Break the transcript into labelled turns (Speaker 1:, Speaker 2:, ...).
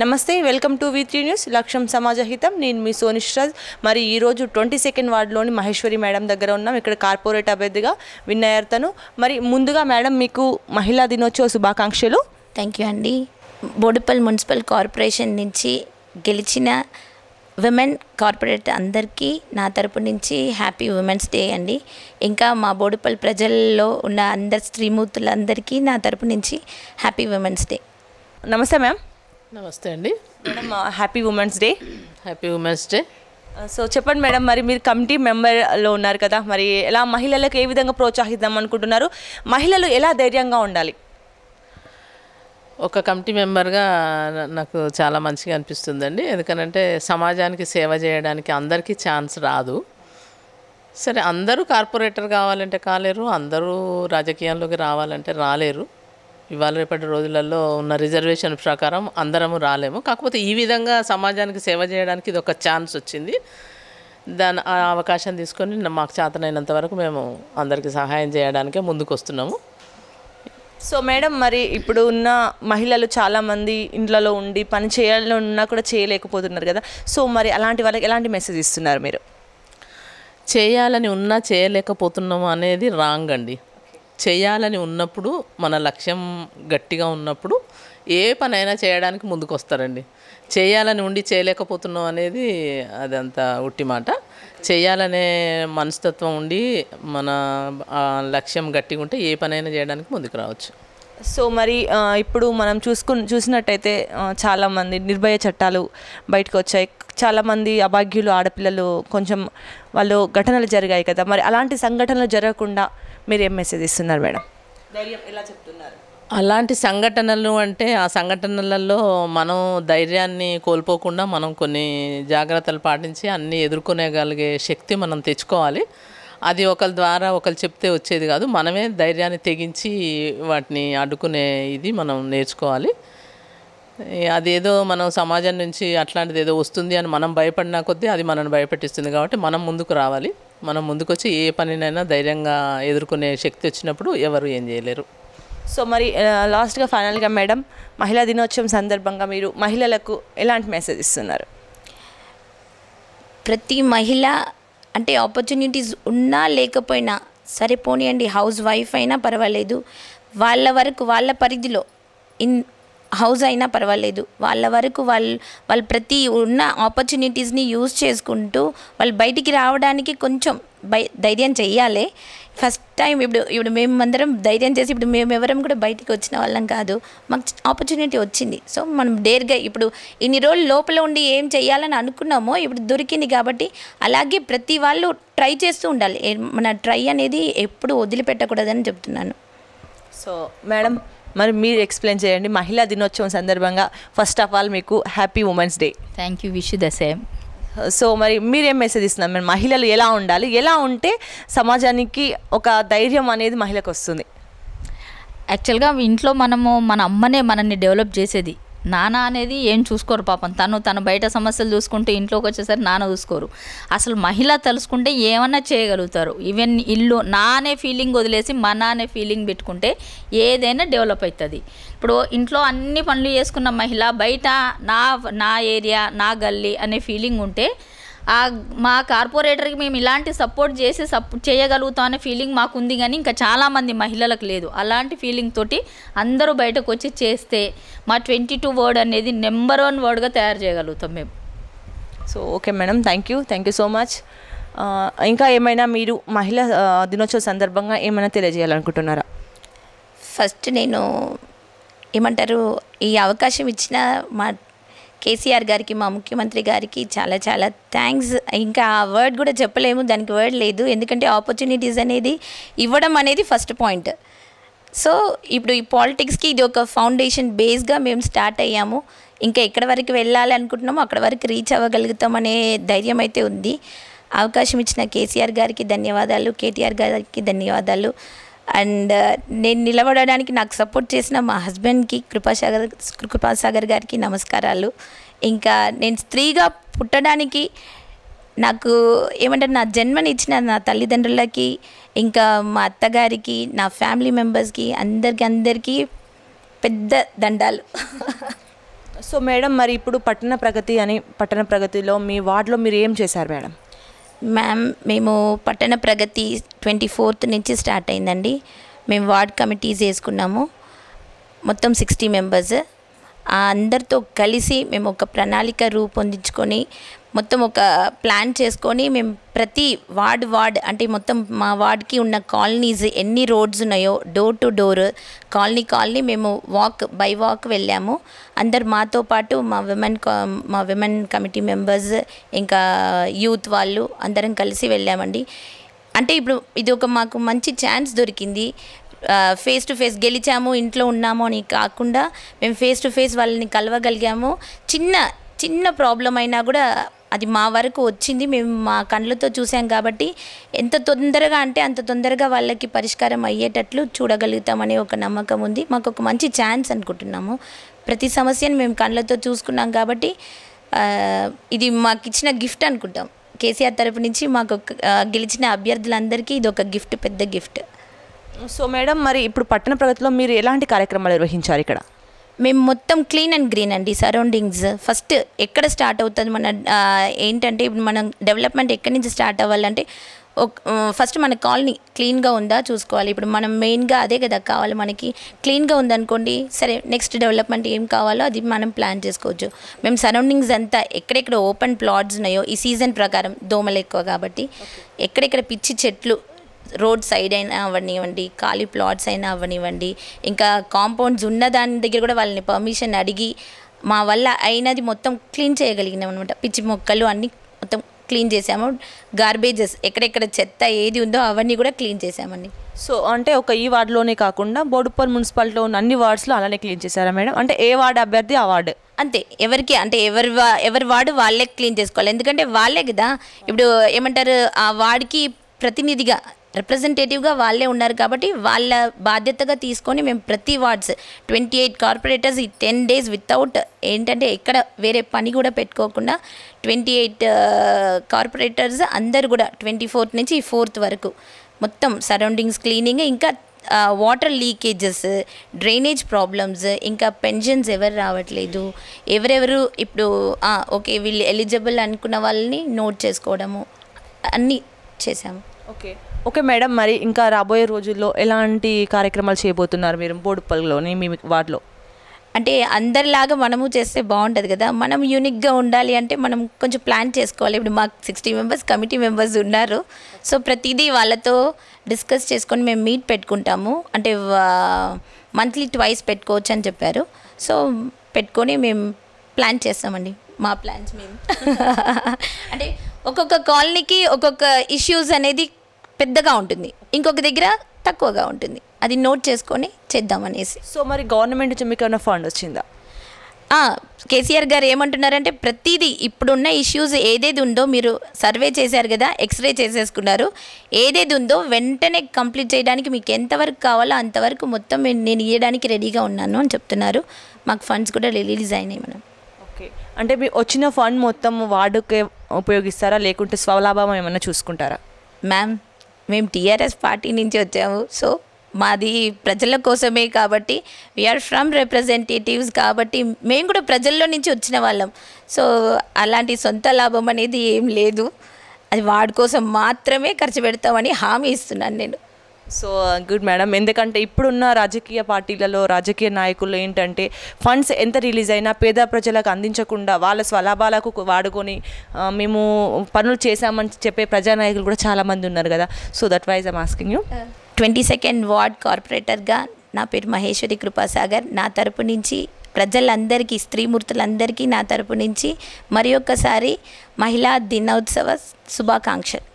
Speaker 1: నమస్తే, welcome to V3 news. లక్ష్యం సమాజహితం. నేను మీ సోనిశ్రాజ్. మరి ఈరోజు 22nd వార్డులోని మహేశ్వరి మేడం దగ్గర ఉన్నాం. ఇక్కడ కార్పొరేట్ అభ్యర్థిగా విన్ అయ్యారు తను. మరి ముందుగా మేడం మీకు మహిళా దినోత్సవ శుభాకాంక్షలు.
Speaker 2: థ్యాంక్ యూ అండి. బోడుపల్ మున్సిపల్ కార్పొరేషన్ నుంచి గెలిచిన విమెన్ కార్పొరేట్ అందరికీ నా తరపు నుంచి హ్యాపీ ఉమెన్స్ డే అండి. ఇంకా మా బోడుపల్ ప్రజల్లో ఉన్న అందరి స్త్రీమూర్తులందరికీ నా తరపు నుంచి హ్యాపీ ఉమెన్స్ డే.
Speaker 1: నమస్తే మ్యామ్.
Speaker 3: నమస్తే అండి
Speaker 1: madam, happy women's day.
Speaker 3: Happy women's day.
Speaker 1: So చెప్పండి మేడం, మరి మీరు కమిటీ మెంబర్లో ఉన్నారు కదా, మరి ఎలా మహిళలకు ఏ విధంగా ప్రోత్సహిద్దాం అనుకుంటున్నారు? మహిళలు ఎలా ధైర్యంగా ఉండాలి?
Speaker 3: ఒక కమిటీ మెంబర్గా నాకు చాలా మంచిగా అనిపిస్తుందండి. ఎందుకనంటే సమాజానికి సేవ చేయడానికి అందరికీ ఛాన్స్ రాదు. సరే, అందరూ కార్పొరేటర్ కావాలంటే కాలేరు, అందరూ రాజకీయాల్లోకి రావాలంటే రాలేరు. ఇవాళ రేపటి రోజులలో ఉన్న రిజర్వేషన్ ప్రకారం అందరము రాలేము. కాకపోతే ఈ విధంగా సమాజానికి సేవ చేయడానికి ఇది ఒక ఛాన్స్ వచ్చింది. ఆ అవకాశం తీసుకొని మాకు చేతనైనంత వరకు మేము అందరికీ సహాయం చేయడానికే ముందుకు వస్తున్నాము.
Speaker 1: సో మేడం, మరి ఇప్పుడు ఉన్న మహిళలు చాలామంది ఇంట్లో ఉండి పని చేయాలన్నా కూడా చేయలేకపోతున్నారు కదా, సో మరి అలాంటి వాళ్ళకి ఎలాంటి మెసేజ్ ఇస్తున్నారు మీరు?
Speaker 3: చేయాలని ఉన్నా చేయలేకపోతున్నాము అనేది రాంగ్ అండి. చేయాలని ఉన్నప్పుడు, మన లక్ష్యం గట్టిగా ఉన్నప్పుడు ఏ పనైనా చేయడానికి ముందుకు వస్తారండి. చేయాలని ఉండి చేయలేకపోతున్నాం అనేది అదంతా ఉట్టి మాట. చేయాలనే మనస్తత్వం ఉండి మన లక్ష్యం గట్టిగా ఉంటే ఏ పనైనా చేయడానికి ముందుకు రావచ్చు.
Speaker 1: సో మరి ఇప్పుడు మనం చూసినట్టయితే చాలామంది నిర్భయ చట్టాలు బయటకు వచ్చాయి. చాలామంది అభాగ్యులు ఆడపిల్లలు కొంచెం వాళ్ళు ఘటనలు జరిగాయి కదా, మరి అలాంటి సంఘటనలు జరగకుండా మీరు ఏం మెసేజ్ ఇస్తున్నారు మేడం? ధైర్యం ఎలా చెప్తున్నారు?
Speaker 3: అలాంటి సంఘటనలు అంటే ఆ సంఘటనలలో మనం ధైర్యాన్ని కోల్పోకుండా మనం కొన్ని జాగ్రత్తలు పాటించి అన్నీ ఎదుర్కొనేగలిగే శక్తి మనం తెచ్చుకోవాలి. అది ఒకరి ద్వారా ఒకరు చెప్తే వచ్చేది కాదు. మనమే ధైర్యాన్ని తెగించి వాటిని అడ్డుకునే ఇది మనం నేర్చుకోవాలి. అదేదో మనం సమాజం నుంచి అట్లాంటిది ఏదో వస్తుంది అని మనం భయపడినా కొద్దీ అది మనల్ని భయపెట్టిస్తుంది. కాబట్టి మనం ముందుకు రావాలి. మనం ముందుకు వచ్చి ఏ పనినైనా ధైర్యంగా ఎదుర్కొనే శక్తి వచ్చినప్పుడు ఎవరు ఏం చేయలేరు.
Speaker 1: సో మరి లాస్ట్గా ఫైనల్గా మేడం, మహిళా దినోత్సవం సందర్భంగా మీరు మహిళలకు ఎలాంటి మెసేజ్ ఇస్తున్నారు?
Speaker 2: ప్రతి మహిళ అంటే ఆపర్చునిటీస్ ఉన్నా లేకపోయినా సరే పోనీయండి, హౌస్ వైఫ్ అయినా పర్వాలేదు, వాళ్ళ వరకు వాళ్ళ పరిధిలో హౌస్ అయినా పర్వాలేదు, వాళ్ళ వరకు వాళ్ళు ప్రతి ఉన్న ఆపర్చునిటీస్ని యూజ్ చేసుకుంటూ వాళ్ళు బయటికి రావడానికి కొంచెం ధైర్యం చెయ్యాలి. ఫస్ట్ టైం ఇప్పుడు మేమందరం ధైర్యం చేసి ఇప్పుడు మేమెవరం కూడా బయటికి వచ్చిన వాళ్ళం కాదు. మాకు ఆపర్చునిటీ వచ్చింది. సో మనం డేర్గా ఇప్పుడు ఇన్ని రోజులు లోపల ఉండి ఏం చెయ్యాలని అనుకున్నామో ఇప్పుడు దొరికింది. కాబట్టి అలాగే ప్రతి వాళ్ళు ట్రై చేస్తూ ఉండాలి. మన ట్రై అనేది ఎప్పుడు వదిలిపెట్టకూడదని చెప్తున్నాను.
Speaker 1: సో మేడం, మరి మీరు ఎక్స్ప్లెయిన్ చేయండి. మహిళా దినోత్సవం సందర్భంగా ఫస్ట్ ఆఫ్ ఆల్ మీకు happy women's day.
Speaker 4: Thank you. Wish the same.
Speaker 1: So మరి మీరేం మెసేజ్ ఇస్తున్నారు? మరి మహిళలు ఎలా ఉండాలి, ఎలా ఉంటే సమాజానికి ఒక ధైర్యం అనేది మహిళకు వస్తుంది?
Speaker 4: యాక్చువల్గా ఇంట్లో మనము మన అమ్మనే మనల్ని డెవలప్ చేసేది. నాన్న అనేది ఏం చూసుకోరు పాపం. తను బయట సమస్యలు చూసుకుంటే ఇంట్లోకి వచ్చేసరికి నాన్న చూసుకోరు. అసలు మహిళ తెలుసుకుంటే ఏమన్నా చేయగలుగుతారు. ఈవెన్ ఇల్లు నా అనే ఫీలింగ్ వదిలేసి మన అనే ఫీలింగ్ పెట్టుకుంటే ఏదైనా డెవలప్ అవుతుంది. ఇప్పుడు ఇంట్లో అన్ని పనులు చేసుకున్న మహిళ బయట నా ఏరియా నా గల్లీ అనే ఫీలింగ్ ఉంటే మా కార్పొరేటర్కి మేము ఇలాంటి సపోర్ట్ చేయగలుగుతాం అనే ఫీలింగ్ మాకు ఉంది. కానీ ఇంకా చాలామంది మహిళలకు లేదు. అలాంటి ఫీలింగ్ తోటి అందరూ బయటకు వచ్చి చేస్తే మా 22 వర్డ్ అనేది నెంబర్ 1 వర్డ్గా తయారు చేయగలుగుతాం మేము.
Speaker 1: So okay madam, thank you so much. ఇంకా ఏమైనా మీరు మహిళా దినోత్సవ సందర్భంగా ఏమైనా తెలియజేయాలనుకుంటున్నారా?
Speaker 2: ఫస్ట్ నేను ఏమంటారు, ఈ అవకాశం ఇచ్చిన మా కేసీఆర్ గారికి, మా ముఖ్యమంత్రి గారికి చాలా చాలా థ్యాంక్స్. ఇంకా ఆ వర్డ్ కూడా చెప్పలేము, దానికి వర్డ్ లేదు. ఎందుకంటే ఆపర్చునిటీస్ అనేది ఇవ్వడం అనేది ఫస్ట్ పాయింట్. సో ఇప్పుడు ఈ పాలిటిక్స్కి ఇది ఒక ఫౌండేషన్ బేస్గా మేము స్టార్ట్ అయ్యాము. ఇంకా ఎక్కడి వరకు వెళ్ళాలి అనుకుంటున్నామో అక్కడ వరకు రీచ్ అవ్వగలుగుతామనే ధైర్యం అయితే ఉంది. అవకాశం ఇచ్చిన కేసీఆర్ గారికి ధన్యవాదాలు, కేటీఆర్ గారికి ధన్యవాదాలు. అండ్ నేను నిలబడడానికి నాకు సపోర్ట్ చేసిన మా హస్బెండ్కి కృపాసాగర్ గారికి నమస్కారాలు. ఇంకా నేను స్త్రీగా పుట్టడానికి నాకు ఏమంటారు, నా జన్మనిచ్చిన నా తల్లిదండ్రులకి, ఇంకా మా అత్తగారికి, నా ఫ్యామిలీ మెంబర్స్కి అందరికీ పెద్ద దండాలు.
Speaker 1: సో మేడం మరి ఇప్పుడు పట్టణ ప్రగతిలో మీ వార్డులో మీరు ఏం చేశారు మేడం?
Speaker 2: మ్యామ్, మేము పట్టణ ప్రగతి 24th నుంచి స్టార్ట్ అయిందండి. మేము వార్డ్ కమిటీస్ వేసుకున్నాము, మొత్తం 60 మెంబర్స్. అందరితో కలిసి మేము ఒక ప్రణాళిక రూపొందించుకొని మొత్తం ఒక ప్లాన్ చేసుకొని మేము ప్రతి వార్డ్ అంటే మొత్తం మా వార్డ్కి ఉన్న కాలనీస్ ఎన్ని రోడ్స్ ఉన్నాయో డోర్ టు డోర్ కాలనీ మేము బై వాక్ వెళ్ళాము. అందరు మాతో పాటు మా విమెన్ కమిటీ మెంబర్స్ ఇంకా యూత్ వాళ్ళు అందరం కలిసి వెళ్ళామండి. అంటే ఇప్పుడు ఇది మాకు మంచి ఛాన్స్ దొరికింది. ఫేస్ టు ఫేస్ గెలిచాము, ఇంట్లో ఉన్నాము అని కాకుండా మేము ఫేస్ టు ఫేస్ వాళ్ళని కలవగలిగాము. చిన్న ప్రాబ్లం అయినా కూడా అది మా వరకు వచ్చింది, మేము మా కళ్ళతో చూసాం కాబట్టి ఎంత తొందరగా అంటే అంత తొందరగా వాళ్ళకి పరిష్కారం అయ్యేటట్లు చూడగలుగుతామనే ఒక నమ్మకం ఉంది. మాకు ఒక మంచి ఛాన్స్ అనుకుంటున్నాము. ప్రతి సమస్యను మేము కళ్ళతో చూసుకున్నాం కాబట్టి ఇది మాకు ఇచ్చిన గిఫ్ట్ అనుకుంటాం. కేసీఆర్ తరపు నుంచి మాకు గెలిచిన అభ్యర్థులందరికీ ఇది ఒక గిఫ్ట్, పెద్ద గిఫ్ట్.
Speaker 1: సో మేడం మరి ఇప్పుడు పట్టణ ప్రగతిలో మీరు ఎలాంటి కార్యక్రమాలు నిర్వహించారు ఇక్కడ?
Speaker 2: మేము మొత్తం క్లీన్ అండ్ గ్రీన్ అండి. సరౌండింగ్స్ ఫస్ట్ ఎక్కడ స్టార్ట్ అవుతుంది ఏంటంటే ఇప్పుడు మనం డెవలప్మెంట్ ఎక్కడి నుంచి స్టార్ట్ అవ్వాలంటే ఫస్ట్ మన కాలనీ క్లీన్గా ఉందా చూసుకోవాలి. ఇప్పుడు మనం మెయిన్గా అదే కదా కావాలి, మనకి క్లీన్గా ఉందనుకోండి, సరే నెక్స్ట్ డెవలప్మెంట్ ఏం కావాలో అది మనం ప్లాన్ చేసుకోవచ్చు. మేము సరౌండింగ్స్ అంతా ఎక్కడెక్కడ ఓపెన్ ప్లాట్స్ ఉన్నాయో ఈ సీజన్ ప్రకారం దోమలు ఎక్కువ కాబట్టి ఎక్కడెక్కడ పిచ్చి చెట్లు రోడ్ సైడ్ అయినా అవ్వనివ్వండి, ఖాళీ ప్లాట్స్ అయినా అవ్వనివ్వండి, ఇంకా కాంపౌండ్స్ ఉన్న దాని దగ్గర కూడా వాళ్ళని పర్మిషన్ అడిగి మా వల్ల అయినది మొత్తం క్లీన్ చేయగలిగినాం అనమాట. పిచ్చి మొక్కలు అన్నీ మొత్తం క్లీన్ చేసాము. గార్బేజెస్ ఎక్కడెక్కడ చెత్త ఏది ఉందో అవన్నీ కూడా క్లీన్ చేసామండి.
Speaker 1: సో అంటే ఈ వార్డులోనే కాకుండా బోడుప్పల్ మున్సిపాలిటీలో ఉన్న అన్ని వార్డ్స్లో అలానే క్లీన్ చేశారా మేడం? అంటే ఏ వార్డు అభ్యర్థి ఆ వార్డు
Speaker 2: అంతే, ఎవరి వార్డు వాళ్ళే క్లీన్ చేసుకోవాలి. ఎందుకంటే వాళ్ళే కదా ఇప్పుడు ఏమంటారు ఆ వార్డుకి ప్రతినిధిగా రిప్రజెంటేటివ్గా వాళ్ళే ఉన్నారు కాబట్టి వాళ్ళ బాధ్యతగా తీసుకొని మేము ప్రతి వార్డ్స్ 28 కార్పొరేటర్స్ ఈ 10 days వితౌట్ ఏంటంటే ఎక్కడ వేరే పని కూడా పెట్టుకోకుండా 28 కార్పొరేటర్స్ అందరు కూడా 24th నుంచి 4th వరకు మొత్తం సరౌండింగ్స్ క్లీనింగ్, ఇంకా వాటర్ లీకేజెస్, డ్రైనేజ్ ప్రాబ్లమ్స్, ఇంకా పెన్షన్స్ ఎవరు రావట్లేదు, ఎవరెవరు ఇప్పుడు ఓకే వీళ్ళు ఎలిజిబుల్ అనుకున్న వాళ్ళని నోట్ చేసుకోవడము అన్నీ చేసాము.
Speaker 1: ఓకే మేడం, మరి ఇంకా రాబోయే రోజుల్లో ఎలాంటి కార్యక్రమాలు చేయబోతున్నారు మీరు బోడుప్పల్లోని మీ వార్డులో?
Speaker 2: అంటే అందరిలాగా మనము చేస్తే బాగుంటుంది కదా. మనం యూనిక్గా ఉండాలి అంటే మనం కొంచెం ప్లాన్ చేసుకోవాలి. ఇప్పుడు మాకు 60 మెంబర్స్ కమిటీ మెంబర్స్ ఉన్నారు. సో ప్రతిదీ వాళ్ళతో డిస్కస్ చేసుకొని మేము మీట్ పెట్టుకుంటాము. అంటే మంత్లీ 2 పెట్టుకోవచ్చు అని చెప్పారు. సో పెట్టుకొని మేము ప్లాన్ చేస్తామండి మా ప్లాన్స్ మేము. అంటే ఒక్కొక్క కాలనీకి ఒక్కొక్క ఇష్యూస్ అనేది పెద్దగా ఉంటుంది, ఇంకొక దగ్గర తక్కువగా ఉంటుంది, అది నోట్ చేసుకొని చేద్దామనేసి.
Speaker 1: సో మరి గవర్నమెంట్ నుంచి మీకు ఏమైనా ఫండ్ వచ్చిందా?
Speaker 2: కేసీఆర్ గారు ఏమంటున్నారంటే ప్రతిదీ ఇప్పుడున్న ఇష్యూస్ ఏదేది ఉందో మీరు సర్వే చేశారు కదా, ఎక్స్రే చేసేసుకున్నారు, ఏదేది ఉందో వెంటనే కంప్లీట్ చేయడానికి మీకు ఎంతవరకు కావాలో అంతవరకు మొత్తం నేను ఇవ్వడానికి రెడీగా ఉన్నాను అని చెప్తున్నారు. మాకు ఫండ్స్ కూడా రిలీజ్ అయినాయి మేడం.
Speaker 1: ఓకే, అంటే మీ వచ్చిన ఫండ్ మొత్తం వార్డుకే ఉపయోగిస్తారా లేకుంటే స్వలాభం ఏమైనా చూసుకుంటారా?
Speaker 2: మ్యామ్, మేము టీఆర్ఎస్ పార్టీ నుంచి వచ్చాము. సో మాది ప్రజల కోసమే కాబట్టి వీఆర్ ఫ్రమ్ రిప్రజెంటేటివ్స్ కాబట్టి మేము కూడా ప్రజల్లో నుంచి వచ్చిన వాళ్ళం. సో అలాంటి సొంత లాభం అనేది ఏం లేదు, అది వాడి కోసం మాత్రమే ఖర్చు పెడతామని హామీ ఇస్తున్నాను నేను.
Speaker 1: సో గుడ్ మేడం, ఎందుకంటే ఇప్పుడున్న రాజకీయ పార్టీలలో రాజకీయ నాయకులు ఏంటంటే ఫండ్స్ ఎంత రిలీజ్ అయినా పేద ప్రజలకు అందించకుండా వాళ్ళ స్వలాభాలకు వాడుకొని మేము పనులు చేశామని చెప్పే ప్రజానాయకులు కూడా చాలామంది ఉన్నారు కదా. So that wise I'm asking you.
Speaker 2: 22nd ward కార్పొరేటర్గా నా పేరు మహేశ్వరి కృపాసాగర్. నా తరపు నుంచి ప్రజలందరికీ, స్త్రీమూర్తులందరికీ నా తరపు నుంచి మరి ఒక్కసారి మహిళా దినోత్సవ శుభాకాంక్షలు.